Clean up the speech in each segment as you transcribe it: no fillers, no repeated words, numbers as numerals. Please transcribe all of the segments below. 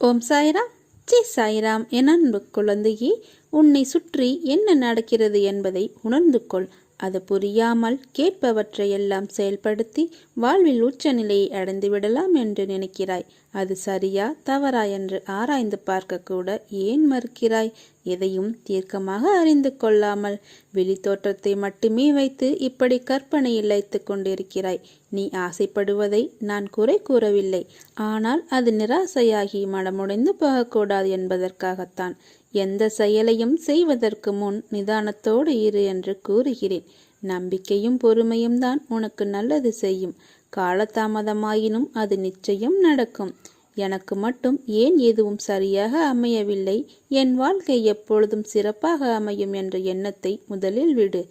ஓம் Sairam. G Sairam. என் அன்பு குழந்தையே, உன்னை சுற்றி என்ன நடக்கிறது என்பதை உணர்ந்து கொள். அது புரியாமல் கேட்பவற்றையெல்லாம் செயல்படுத்தி வாழ்வில் உச்சநிலையை அடைந்து விடலாம் என்று நினைக்கிறாய். அது சரியா தவறா என்று ஆராய்ந்து பார்க்க கூட ஏன் மறுக்கிறாய்? எதையும் தீர்க்கமாக அறிந்து கொள்ளாமல் வெளி தோற்றத்தை மட்டுமே வைத்து இப்படி கற்பனையில் வைத்து கொண்டிருக்கிறாய். நீ ஆசைப்படுவதை நான் குறை கூறவில்லை, ஆனால் அது நிராசையாகி மனமுடைந்து போகக்கூடாது என்பதற்காகத்தான். எந்த செயலையும் செய்வதற்கு முன் நிதானத்தோடு இரு என்று கூறுகிறேன். நம்பிக்கையும் பொறுமையும் தான் உனக்கு நல்லது செய்யும். காலதாமதமாயினும் அது நிச்சயம் நடக்கும். எனக்கு மட்டும் ஏன் எதுவும் சரியாக அமையவில்லை, என் வாழ்க்கை எப்பொழுதும் சிறப்பாக அமையும் என்ற எண்ணத்தை முதலில் விடு.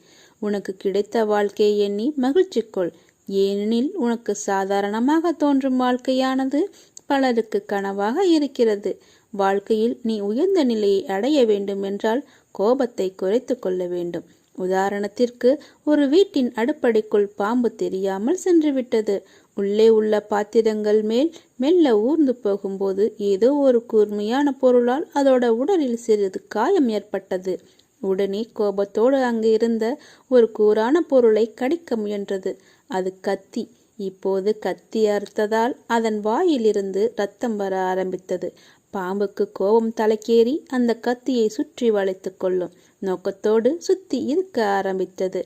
உனக்கு கிடைத்த வாழ்க்கையை எண்ணி மகிழ்ச்சி கொள். ஏனெனில் உனக்கு சாதாரணமாக தோன்றும் வாழ்க்கையானது பலருக்கு கனவாக இருக்கிறது. வாழ்க்கையில் நீ உயர்ந்த நிலையை அடைய வேண்டும் என்றால் கோபத்தை குறைத்து கொள்ள வேண்டும். உதாரணத்திற்கு, ஒரு வீட்டின் அடுப்படைக்குள் பாம்பு தெரியாமல் சென்றுவிட்டது. உள்ளே உள்ள பாத்திரங்கள் மேல் மெல்ல ஊர்ந்து போகும்போது ஏதோ ஒரு கூர்மையான பொருளால் அதோட உடலில் சிறிது காயம் ஏற்பட்டது. உடனே கோபத்தோடு அங்கு இருந்த ஒரு கூரான பொருளை கடிக்க முயன்றது. அது கத்தி. இப்போது கத்தி அறுத்ததால் அதன் வாயிலிருந்து இரத்தம் வர ஆரம்பித்தது. பாம்புக்கு கோபம் தலைக்கேறி அந்த கத்தியை சுற்றி வளைத்து கொள்ளும் நோக்கத்தோடு சுத்தி இருக்க ஆரம்பித்தது.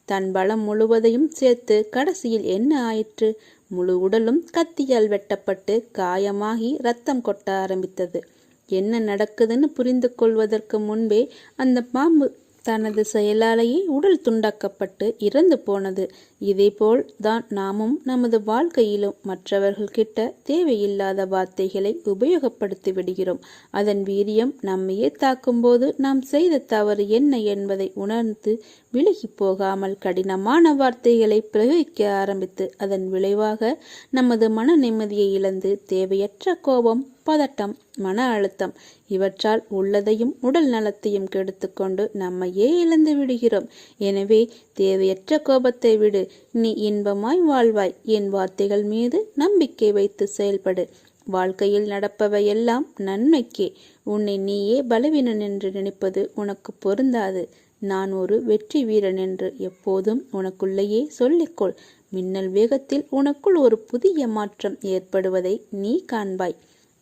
தன் பலம் முழுவதையும் சேர்த்து கடைசியில் என்ன ஆயிற்று? முழு உடலும் கத்தியால் வெட்டப்பட்டு காயமாகி இரத்தம் கொட்ட ஆரம்பித்தது. என்ன நடக்குதுன்னு புரிந்து கொள்வதற்கு முன்பே அந்த பாம்பு தனது செயலாலேயே உடல் துண்டாக்கப்பட்டு இறந்து போனது. இதேபோல் தான் நாமும் நமது வாழ்க்கையிலும் மற்றவர்கள்கிட்ட தேவையில்லாத வார்த்தைகளை உபயோகப்படுத்தி விடுகிறோம். அதன் வீரியம் நம்மையே தாக்கும்போது நாம் செய்த தவறு என்ன என்பதை உணர்ந்து விலகி போகாமல் கடினமான வார்த்தைகளை பிரயோகிக்க ஆரம்பித்து அதன் விளைவாக நமது மன நிம்மதியை இழந்து தேவையற்ற கோபம், பதட்டம், மன அழுத்தம் இவற்றால் உள்ளதையும் உடல் நலத்தையும் கெடுத்துக்கொண்டு நம்மையே இழந்து விடுகிறோம். எனவே தேவையற்ற கோபத்தை விடு. நீ இன்பமாய் வாழ்வாய். என் வார்த்தைகள் மீது நம்பிக்கை வைத்து செயல்படு. வாழ்க்கையில் நடப்பவையெல்லாம் நன்மைக்கே. உன்னை நீயே பலவீனன் என்று நினைப்பது உனக்கு பொருந்தாது. நான் ஒரு வெற்றி வீரன் என்று எப்போதும் உனக்குள்ளேயே சொல்லிக்கொள். மின்னல் வேகத்தில் உனக்குள் ஒரு புதிய மாற்றம் ஏற்படுவதை நீ காண்பாய்.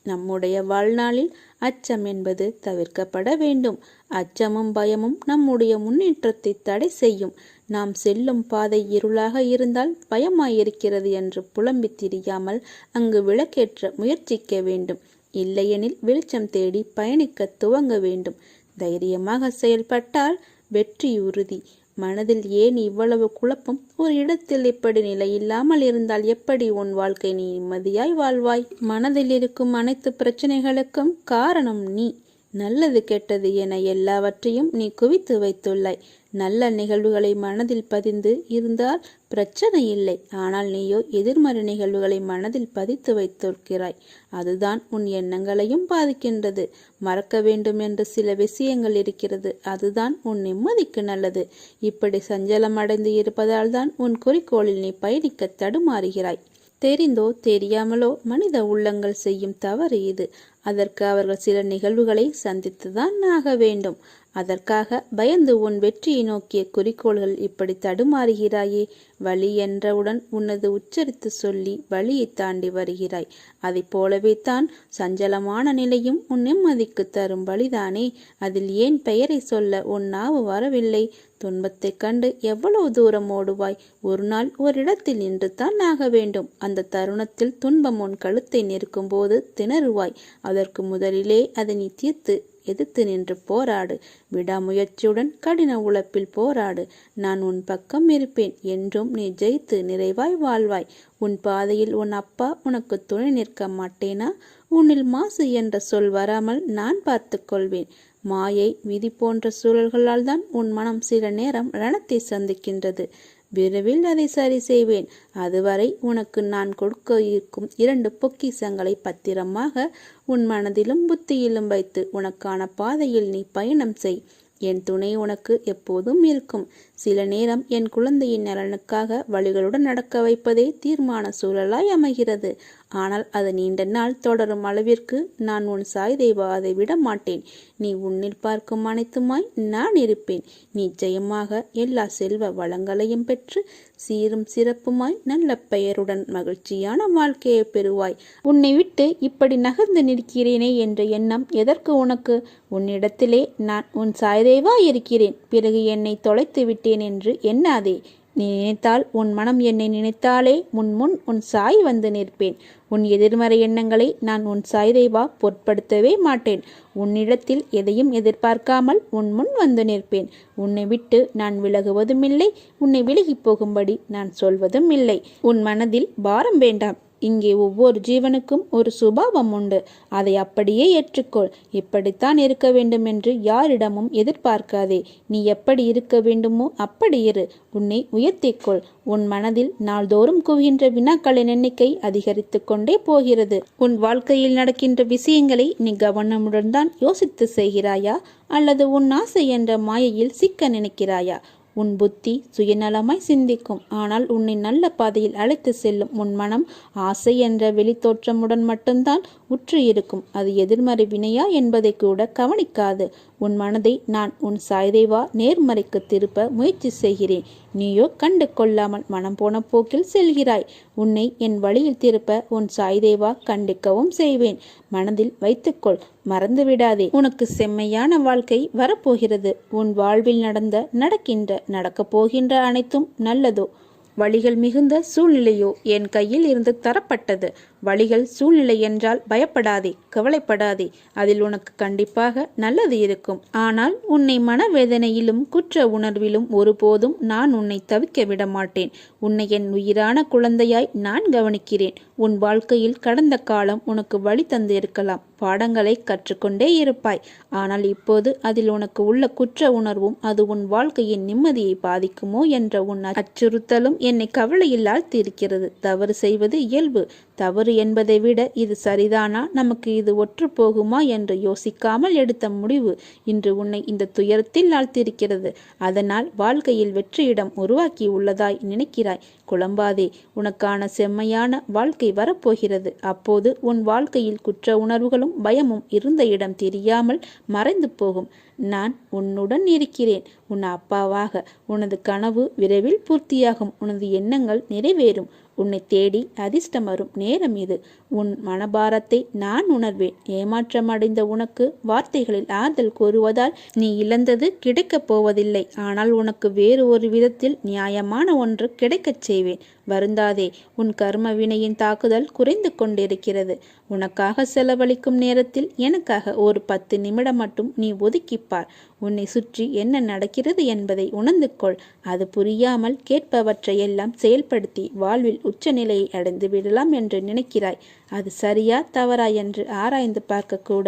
நம்முடைய வாழ்நாளில் அச்சம் என்பது தவிர்க்கப்பட வேண்டும். அச்சமும் பயமும் நம்முடைய முன்னேற்றத்தை தடை செய்யும். நாம் செல்லும் பாதை இருளாக இருந்தால் பயமாயிருக்கிறது என்று புலம்பி திரியாமல் அங்கு விளக்கேற்ற முயற்சிக்க வேண்டும். இல்லையெனில் வெளிச்சம் தேடி பயணிக்க துவங்க வேண்டும். தைரியமாக செயல்பட்டால் வெற்றி உறுதி. மனதில் ஏன் இவ்வளவு குழப்பம்? ஒரு இடத்தில் இப்படி நிலையில்லாமல் இருந்தால் எப்படி உன் வாழ்க்கை நீ நிம்மதியாய் வாழ்வாய்? மனதில் இருக்கும் அனைத்து பிரச்சனைகளுக்கும் காரணம் நீ. நல்லது கெட்டது என எல்லாவற்றையும் நீ குவித்து வைத்துள்ளாய். நல்ல நிகழ்வுகளை மனதில் பதிந்து இருந்தால் பிரச்சனை இல்லை. ஆனால் நீயோ எதிர்மறை நிகழ்வுகளை மனதில் பதித்து வைத்திருக்கிறாய். அதுதான் உன் எண்ணங்களையும் பாதிக்கின்றது. மறக்க வேண்டும் என்று சில விஷயங்கள் இருக்கிறது. அதுதான் உன் நிம்மதிக்கு நல்லது. இப்படி சஞ்சலம் அடைந்து இருப்பதால் தான் உன் குறிக்கோளில் நீ பயணிக்க தடுமாறுகிறாய். தெரிந்தோ தெரியாமலோ மனித உள்ளங்கள் செய்யும் தவறு இது. அதற்கு அவர்கள் சில நிகழ்வுகளை சந்தித்துதான் ஆக வேண்டும். அதற்காக பயந்து உன் வெற்றியை நோக்கிய குறிக்கோள்கள் இப்படி தடுமாறுகிறாயே. வழி என்றவுடன் உனது உச்சரித்து சொல்லி வழியை தாண்டி வருகிறாய். அதை போலவே தான் சஞ்சலமான நிலையும் உன் நிம்மதிக்கு தரும் வழிதானே. அதில் ஏன் பெயரை சொல்ல உன் நாவு வரவில்லை? துன்பத்தை கண்டு எவ்வளவு தூரம் ஓடுவாய்? ஒரு நாள் ஒரு இடத்தில் நின்று தான் ஆக வேண்டும். அந்த தருணத்தில் துன்பம் உன் கழுத்தை நிற்கும் போது திணறுவாய். அதற்கு முதலிலே அதை நீ தீர்த்து எதிர்த்து நின்று போராடு. விடாமுயற்சியுடன் கடின உழைப்பில் போராடு. நான் உன் பக்கம் இருப்பேன். என்றும் நீ ஜெயித்து நிறைவாய் வாழ்வாய். உன் பாதையில் உன் அப்பா உனக்கு துணை நிற்க மாட்டேனா? உன்னில் மாசு என்ற சொல் வராமல் நான் பார்த்து கொள்வேன். மாயை, விதி போன்ற சூழல்களால் தான் உன் மனம் சில நேரம் ரணத்தை சந்திக்கின்றது. விரைவில் அதை சரி செய்வேன். அதுவரை உனக்கு நான் கொடுக்க இருக்கும் 2 பொக்கிஷங்களை பத்திரமாக உன் மனதிலும் புத்தியிலும் வைத்து உனக்கான பாதையில் நீ பயணம் செய். என் துணை உனக்கு எப்போதும் இருக்கும். சில நேரம் என் குழந்தையின் நலனுக்காக வழிகளுடன் நடக்க வைப்பதே தீர்மான சூழலாய் அமைகிறது. ஆனால் அது நீண்ட நாள் தொடரும் அளவிற்கு நான் உன் சாய் தேவா அதை விட மாட்டேன். நீ உன்னில் பார்க்கும் அனைத்துமாய் நான் இருப்பேன். நீ ஜெயமாக எல்லா செல்வ வளங்களையும் பெற்று சீரும் சிறப்புமாய் நல்ல பெயருடன் மகிழ்ச்சியான வாழ்க்கையை பெறுவாய். உன்னை விட்டு இப்படி நகர்ந்து நிற்கிறேனே என்ற எண்ணம் எதற்கு உனக்கு? உன்னிடத்திலே நான் உன் சாய்தேவா இருக்கிறேன். பிறகு என்னை தொலைத்து விட்டேன் என்று எண்ணாதே. நீ நினைத்தால், உன் மனம் என்னை நினைத்தாலே முன் உன் சாய் வந்து நிற்பேன். உன் எதிர்மறை எண்ணங்களை நான் உன் சாய்தேவா பொருட்படுத்தவே மாட்டேன். உன்னிடத்தில் எதையும் எதிர்பார்க்காமல் உன் முன் வந்து நிற்பேன். உன்னை விட்டு நான் விலகுவதும் இல்லை, உன்னை விலகி போகும்படி நான் சொல்வதும் இல்லை. உன் மனதில் பாரம் வேண்டாம். இங்கே ஒவ்வொரு ஜீவனுக்கும் ஒரு சுபாவம் உண்டு. அதை அப்படியே ஏற்றுக்கொள். இப்படித்தான் இருக்க வேண்டும் என்று யாரிடமும் எதிர்பார்க்காதே. நீ எப்படி இருக்க வேண்டுமோ அப்படி இரு. உன்னை உயர்த்திக்கொள். உன் மனதில் நாள்தோறும் குவிகின்ற வினாக்களின் எண்ணிக்கை அதிகரித்து கொண்டே போகிறது. உன் வாழ்க்கையில் நடக்கின்ற விஷயங்களை நீ கவனமுடன் தான் யோசித்து செய்கிறாயா, அல்லது உன் ஆசை என்ற மாயையில் சிக்க நினைக்கிறாயா? உன் புத்தி சுயநலமாய் சிந்திக்கும். ஆனால் உன்னை நல்ல பாதையில் அழைத்து செல்லும் உன் மனம் ஆசை என்ற வெளித்தோற்றமுடன் மட்டும்தான் உற்று இருக்கும். அது எதிர்மறை வினையா என்பதை கூட கவனிக்காது. உன் மனதை நான் உன் சாய்தேவா நேர்மறைக்கு திருப்ப முயற்சி செய்கிறேன். நீயோ கண்டு கொள்ளாமல் மனம் போன போக்கில் செல்கிறாய். உன்னை என் வழியில் திருப்ப உன் சாய்தேவா கண்டிக்கவும் செய்வேன். மனதில் வைத்துக்கொள், மறந்துவிடாதே. உனக்கு செம்மையான வாழ்க்கை வரப்போகிறது. உன் வாழ்வில் நடக்கப் போகின்ற அனைத்தும் நல்லதோ, வழிகள் மிகுந்த சூழ்நிலையோ என் கையில் இருந்து தரப்பட்டது. வழிகள் சூழ்நிலை என்றால் பயப்படாதே, கவலைப்படாதே. அதில் உனக்கு கண்டிப்பாக நல்லது இருக்கும். ஆனால் உன்னை மனவேதனையிலும் குற்ற உணர்விலும் ஒருபோதும் நான் உன்னை தவிக்க விட மாட்டேன். உன்னை என் உயிரான குழந்தையாய் நான் கவனிக்கிறேன். உன் வாழ்க்கையில் கடந்த காலம் உனக்கு வழி தந்து இருக்கலாம். பாடங்களை கற்றுக்கொண்டே இருப்பாய். ஆனால் இப்போது அதில் உனக்கு உள்ள குற்ற உணர்வும் அது உன் வாழ்க்கையின் நிம்மதியை பாதிக்குமோ என்ற உன் அச்சுறுத்தலும் என்னை கவலையில் ஆழ்த்தியிருக்கிறது. தவறு செய்வது இயல்பு. தவறு என்பதை விட இது சரிதானா, நமக்கு இது ஒற்று போகுமா என்று யோசிக்காமல் எடுத்த முடிவு இன்று உன்னை இந்த துயரத்தில் ஆழ்த்தியிருக்கிறது. அதனால் வாழ்க்கையில் வெற்றியிடம் உருவாக்கி உள்ளதாய் நினைக்கிறாய். குழம்பாதே. உனக்கான செம்மையான வாழ்க்கை வரப்போகிறது. அப்போது உன் வாழ்க்கையில் குற்ற உணர்வுகளும் பயமும் இருந்த இடம் தெரியாமல் மறைந்து போகும். நான் உன்னுடன் இருக்கிறேன். உன் அப்பாவாக. உனது கனவு விரைவில் பூர்த்தியாகும். உனது எண்ணங்கள் நிறைவேறும். உன்னை தேடி அதிர்ஷ்டம் வரும் நேரம் இது. உன் மனபாரத்தை நான் உணர்வேன். ஏமாற்றமடைந்த உனக்கு வார்த்தைகளில் ஆறுதல் கூறுவதால் நீ இழந்தது கிடைக்கப் போவதில்லை. ஆனால் உனக்கு வேறு ஒரு விதத்தில் நியாயமான ஒன்று கிடைக்கச் செய்வேன். வருந்தாதே. உன் கர்ம வினையின் தாக்குதல் குறைந்து கொண்டிருக்கிறது. உனக்காக செலவழிக்கும் நேரத்தில் எனக்காக ஒரு 10 நிமிடம் மட்டும் நீ ஒதுக்கிப்பார். உன்னை சுற்றி என்ன நடக்கிறது என்பதை உணர்ந்து கொள். அது புரியாமல் கேட்பவற்றையெல்லாம் செயல்படுத்தி வாழ்வில் உச்சநிலையை அடைந்து விடலாம் என்று நினைக்கிறாய். அது சரியா தவறா என்று ஆராய்ந்து பார்க்க கூட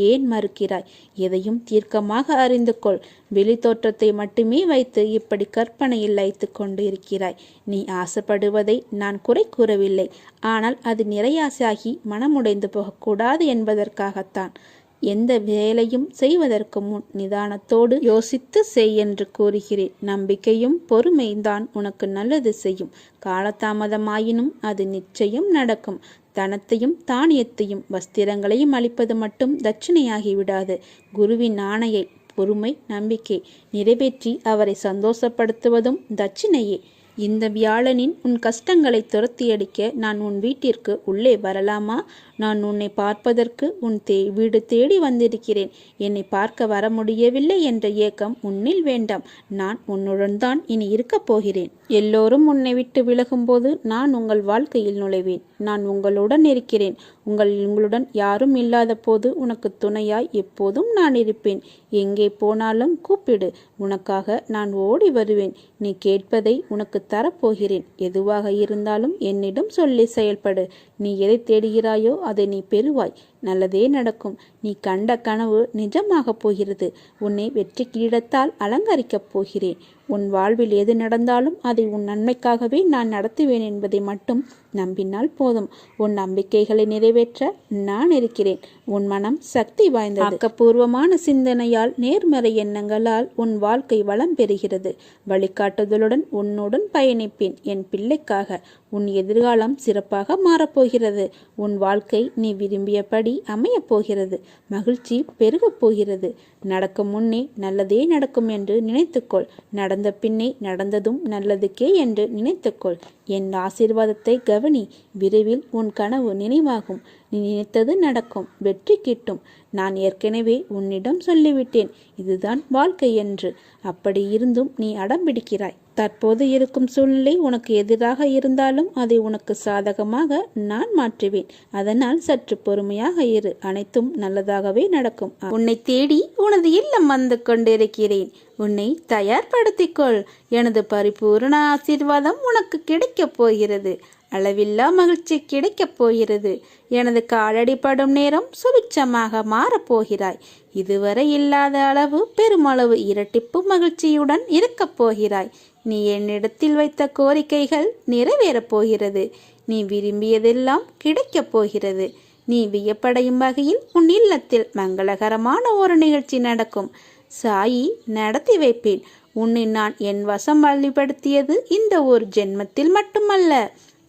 ஏன் மறுக்கிறாய்? எதையும் தீர்க்கமாக அறிந்து கொள். வெளி தோற்றத்தை மட்டுமே வைத்து இப்படி கற்பனையில் வைத்து கொண்டு இருக்கிறாய். நீ ஆசைப்படுவதை நான் குறை கூறவில்லை. ஆனால் அது நிறையாசாகி மனமுடைந்து போகக்கூடாது என்பதற்காகத்தான். எந்த வேலையும் செய்வதற்கு முன் நிதானத்தோடு யோசித்து செய் என்று கூறுகிறேன். நம்பிக்கையும் பொறுமைதான் உனக்கு நல்லது செய்யும். காலதாமதமாயினும் அது நிச்சயம் நடக்கும். தனத்தையும் தானியத்தையும் வஸ்திரங்களையும் அளிப்பது மட்டும் தட்சிணையாகிவிடாது. குருவின் ஆணையை, பொறுமை, நம்பிக்கை நிறைவேற்றி அவரை சந்தோஷப்படுத்துவதும் தட்சிணையே. இந்த வியாழனின் உன் கஷ்டங்களை துரத்தியடிக்க நான் உன் வீட்டிற்கு உள்ளே வரலாமா? நான் உன்னை பார்ப்பதற்கு உன் வீடு தேடி வந்திருக்கிறேன். என்னை பார்க்க வர முடியவில்லை என்ற ஏக்கம் உன்னில் வேண்டாம். நான் உன்னுடன் தான் இனி இருக்கப் போகிறேன். எல்லோரும் உன்னை விட்டு விலகும்போது நான் உங்கள் வாழ்க்கையில் நுழைவேன். நான் உங்களுடன் இருக்கிறேன். உங்களுடன் யாரும் இல்லாத போது உனக்கு துணையாய் எப்போதும் நான் இருப்பேன். எங்கே போனாலும் கூப்பிடு. உனக்காக நான் ஓடி வருவேன். நீ கேட்பதை உனக்கு தரப்போகிறேன். எதுவாக இருந்தாலும் என்னிடம் சொல்லி செயல்படு. நீ எதை தேடுகிறாயோ அதை நீ பெறுவாய். நல்லதே நடக்கும். நீ கண்ட கனவு நிஜமாகப் போகிறது. உன்னை வெற்றி கிரீடத்தால் அலங்கரிக்கப் போகிறேன். உன் வாழ்வில் எது நடந்தாலும் அதை உன் நன்மைக்காகவே நான் நடத்துவேன் என்பதை மட்டும் நம்பினால் போதும். உன் நம்பிக்கைகளை நிறைவேற்ற நான் இருக்கிறேன். உன் மனம் சக்தி வாய்ந்தது. ஆக்கப்பூர்வமான சிந்தனையால் நேர்மறை எண்ணங்களால் உன் வாழ்க்கை வளம் பெறுகிறது. வழிகாட்டுதலுடன் உன்னுடன் பயணிப்பேன். என் பிள்ளைக்காக உன் எதிர்காலம் சிறப்பாக மாறப்போகிறது. உன் வாழ்க்கை நீ விரும்பியபடி அமையப் போகிறது. மகிழ்ச்சி பெருகப் போகிறது. நடக்கும் முன்னே நல்லதே நடக்கும் என்று நினைத்துக்கொள். நடந்த பின்னே நடந்ததும் நல்லதுக்கே என்று நினைத்துக்கொள். என் ஆசீர்வாதத்தை கவனி. விரைவில் உன் கனவு நினைவாகும். நீ நினைத்தது நடக்கும். வெற்றி கிட்டும். நான் ஏற்கனவே உன்னிடம் சொல்லிவிட்டேன், இதுதான் வாழ்க்கை என்று. அப்படி இருந்தும் நீ அடம்பிடிக்கிறாய். தற்போது இருக்கும் சூழ்நிலை உனக்கு எதிராக இருந்தாலும் அதை உனக்கு சாதகமாக நான் மாற்றுவேன். அதனால் சற்று பொறுமையாக இரு. அனைத்தும் நல்லதாகவே நடக்கும். உன்னை தேடி உனது இல்லம் வந்து கொண்டிருக்கிறேன். உன்னை தயார்படுத்திக்கொள். எனது பரிபூர்ண ஆசீர்வாதம் உனக்கு கிடைக்கப் போகிறது. அளவில்லா மகிழ்ச்சி கிடைக்கப் போகிறது. எனது காலடிப்படும் நேரம் சுபிட்சமாக மாறப்போகிறாய். இதுவரை இல்லாத அளவு பெருமளவு இரட்டிப்பு மகிழ்ச்சியுடன் இருக்கப் போகிறாய். நீ என்னிடத்தில் வைத்த கோரிக்கைகள் நிறைவேறப் போகிறது. நீ விரும்பியதெல்லாம் கிடைக்கப் போகிறது. நீ வியப்படையும் வகையில் உன் இல்லத்தில் மங்களகரமான ஒரு நிகழ்ச்சி நடக்கும். சாயி நடத்தி வைப்பேன். உன்னை நான் என் வசம் வழிபடுத்தியது இந்த ஒரு ஜென்மத்தில் மட்டுமல்ல,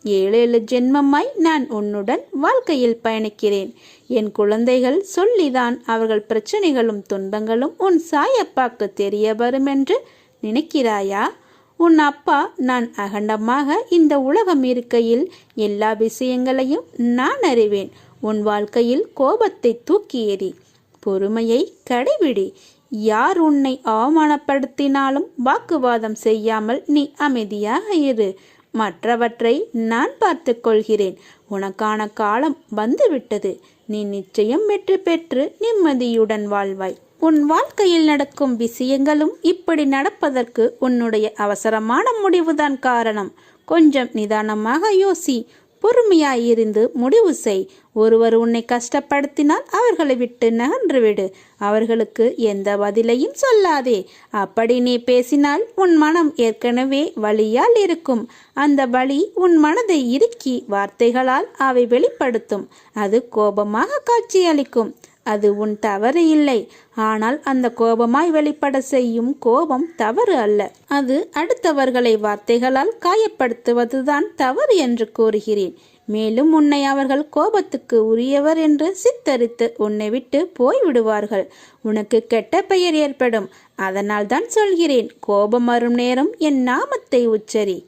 7 ஜென்மமாய் நான் உன்னுடன் வாழ்க்கையில் பயணிக்கிறேன். என் குழந்தைகள் சொல்லிதான் அவர்கள் பிரச்சனைகளும் துன்பங்களும் உன் சாயப்பாக்கு தெரிய வரும் என்று நினைக்கிறாயா? உன் அப்பா நான் அகண்டமாக இந்த உலகம் இருக்கையில் எல்லா விஷயங்களையும் நான் அறிவேன். உன் வாழ்க்கையில் கோபத்தை தூக்கி எறி. பொறுமையை கடைபிடி. யார் உன்னை அவமானப்படுத்தினாலும் வாக்குவாதம் செய்யாமல் நீ அமைதியாக இரு. மற்றவற்றை நான் பார்த்து கொள்கிறேன். உனக்கான காலம் வந்துவிட்டது. நீ நிச்சயம் வெற்றி பெற்று நிம்மதியுடன் வாழ்வாய். உன் வாழ்க்கையில் நடக்கும் விஷயங்களும் இப்படி நடப்பதற்கு உன்னுடைய அவசரமான முடிவுதான் காரணம். கொஞ்சம் நிதானமாக யோசி. பொறுமையாயிருந்து முடிவு செய். ஒருவர் உன்னை கஷ்டப்படுத்தினால் அவர்களை விட்டு நகன்றுவிடு. அவர்களுக்கு எந்த பதிலையும் சொல்லாதே. அப்படி நீ பேசினால் உன் மனம் ஏற்கனவே வலியால் இருக்கும். அந்த வலி உன் மனதை இறுக்கி வார்த்தைகளால் அவை வெளிப்படுத்தும். அது கோபமாக காட்சியளிக்கும். அது உன் தவறு இல்லை. ஆனால் அந்த கோபமாய் வெளிப்பட செய்யும் கோபம் தவறு அல்ல. அது அடுத்தவர்களை வார்த்தைகளால் காயப்படுத்துவதுதான் தவறு என்று கூறுகிறேன். மேலும் உன்னை அவர்கள் கோபத்துக்கு உரியவர் என்று சித்தரித்து உன்னை விட்டு போய்விடுவார்கள். உனக்கு கெட்ட பெயர் ஏற்படும். அதனால் தான் சொல்கிறேன், கோபம் வரும் நேரம் என் நாமத்தை உச்சரி.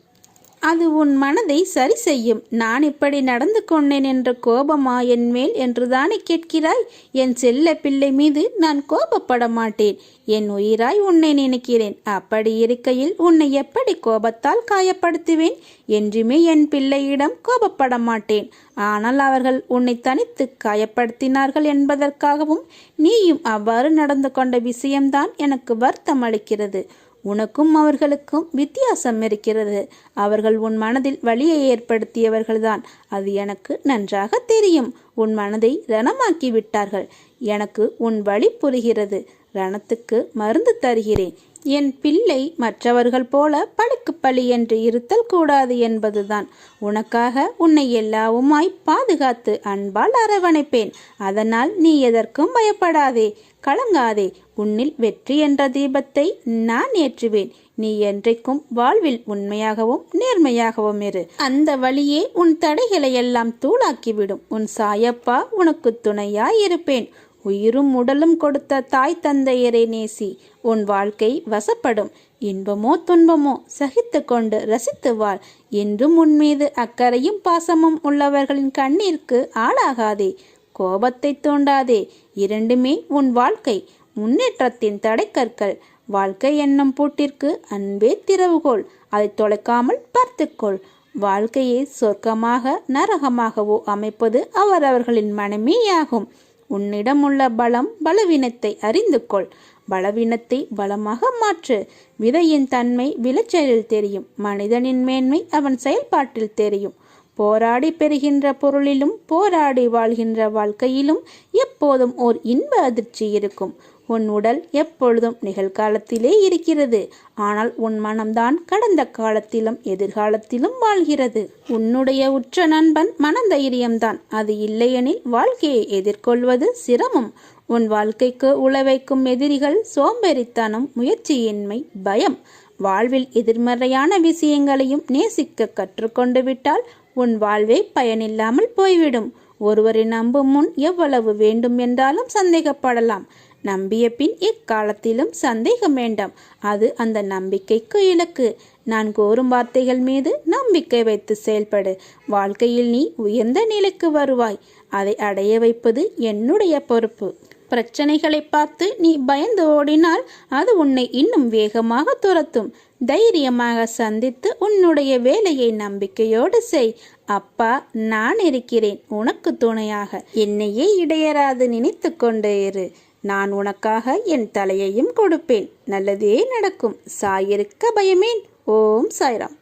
அது உன் மனதை சரி செய்யும். நான் இப்படி நடந்து கொண்டேன் என்ற கோபமா என் மேல் என்றுதானே கேட்கிறாய்? என் செல்ல பிள்ளை மீது நான் கோபப்பட மாட்டேன். என் உயிராய் உன்னை நினைக்கிறேன். அப்படி இருக்கையில் உன்னை எப்படி கோபத்தால் காயப்படுத்துவேன்? என்றுமே என் பிள்ளையிடம் கோபப்பட மாட்டேன். ஆனால் அவர்கள் உன்னை தனித்து காயப்படுத்தினார்கள் என்பதற்காகவும் நீயும் அவ்வாறு நடந்து கொண்ட விஷயம்தான் எனக்கு வருத்தம் அளிக்கிறது. உனக்கும் அவர்களுக்கும் வித்தியாசம் இருக்கிறது. அவர்கள் உன் மனதில் வலியை ஏற்படுத்தியவர்கள்தான். அது எனக்கு நன்றாக தெரியும். உன் மனதை ரணமாக்கி விட்டார்கள். எனக்கு உன் வலி புரிகிறது. ரணத்துக்கு மருந்து தருகிறேன். என் பிள்ளை மற்றவர்கள் போல பழிக்கு பழி என்று இருத்தல் கூடாது என்பதுதான். உனக்காக உன்னை எல்லாவுமாய் பாதுகாத்து அன்பால் அரவணைப்பேன். அதனால் நீ எதற்கும் பயப்படாதே, கலங்காதே. உன்னில் வெற்றி என்ற தீபத்தை நான் ஏற்றுவேன். நீ என்றைக்கும் வாழ்வில் உண்மையாகவும் நேர்மையாகவும் இரு. அந்த வழியே உன் தடைகளை எல்லாம் தூளாக்கிவிடும். உன் சாயப்பா உனக்கு துணையாய் இருப்பேன். உயிரும் உடலும் கொடுத்த தாய் தந்தையரை நேசி. உன் வாழ்க்கை வசப்படும். இன்பமோ துன்பமோ சகித்து கொண்டு ரசித்து வாழ். என்றும் உன் மீது அக்கறையும் பாசமும் உள்ளவர்களின் கண்ணீருக்கு ஆளாகாதே. கோபத்தை தூண்டாதே. இரண்டுமே உன் வாழ்க்கை முன்னேற்றத்தின் தடைக்கற்கள். வாழ்க்கை என்னும் பூட்டிற்கு அன்பே திறவுகோல். அதை தொலைக்காமல் பார்த்துக்கொள். வாழ்க்கையை சொர்க்கமாக நரகமாகவோ அமைப்பது அவரவர்களின் மனமேயாகும். உன்னிடம் உள்ள பலம் பலவீனத்தை அறிந்து கொள். பலவீனத்தை பலமாக மாற்று. விதையின் தன்மை விளைச்சலில் தெரியும். மனிதனின் மேன்மை அவன் செயல்பாட்டில் தெரியும். போராடி பெறுகின்ற பொருளிலும் போராடி வாழ்கின்ற வாழ்க்கையிலும் எப்போதும் ஓர் இன்ப அதிர்ச்சி இருக்கும். உன் உடல் எப்பொழுதும் நிகழ்காலத்திலே இருக்கிறது. ஆனால் உன் மனம்தான் கடந்த காலத்திலும் எதிர்காலத்திலும் வாழ்கிறது. உன்னுடைய உற்ற நண்பன் மனதைரியம்தான். அது இல்லையெனில் வாழ்க்கையை எதிர்கொள்வது சிரமம். உன் வாழ்க்கைக்கு உழவைக்கும் எதிரிகள் சோம்பேறித்தனம், முயற்சியின்மை, பயம். வாழ்வில் எதிர்மறையான விஷயங்களையும் நேசிக்க கற்றுக்கொண்டு விட்டால் உன் வாழ்வே பயனில்லாமல் போய்விடும். ஒருவரை நம்பும் முன் எவ்வளவு வேண்டும் என்றாலும் சந்தேகப்படலாம். நம்பிய பின் எக்காலத்திலும் சந்தேகம் வேண்டாம். அது அந்த நம்பிக்கைக்கு இலக்கு. நான் கூறும் வார்த்தைகள் மீது நம்பிக்கை வைத்து செயல்படு. வாழ்க்கையில் நீ உயர்ந்த நிலைக்கு வருவாய். அதை அடைய வைப்பது என்னுடைய பொறுப்பு. பிரச்சனைகளை பார்த்து நீ பயந்து ஓடினால் அது உன்னை இன்னும் வேகமாக துரத்தும். தைரியமாக சந்தித்து உன்னுடைய வேலையை நம்பிக்கையோடு செய். அப்பா, நான் இருக்கிறேன் உனக்கு துணையாக. என்னையே இடையராது நினைத்து கொண்டே இரு. நான் உனக்காக என் தலையையும் கொடுப்பேன். நல்லதே நடக்கும். சாயிருக்க பயமேன். ஓம் சாய்ராம்.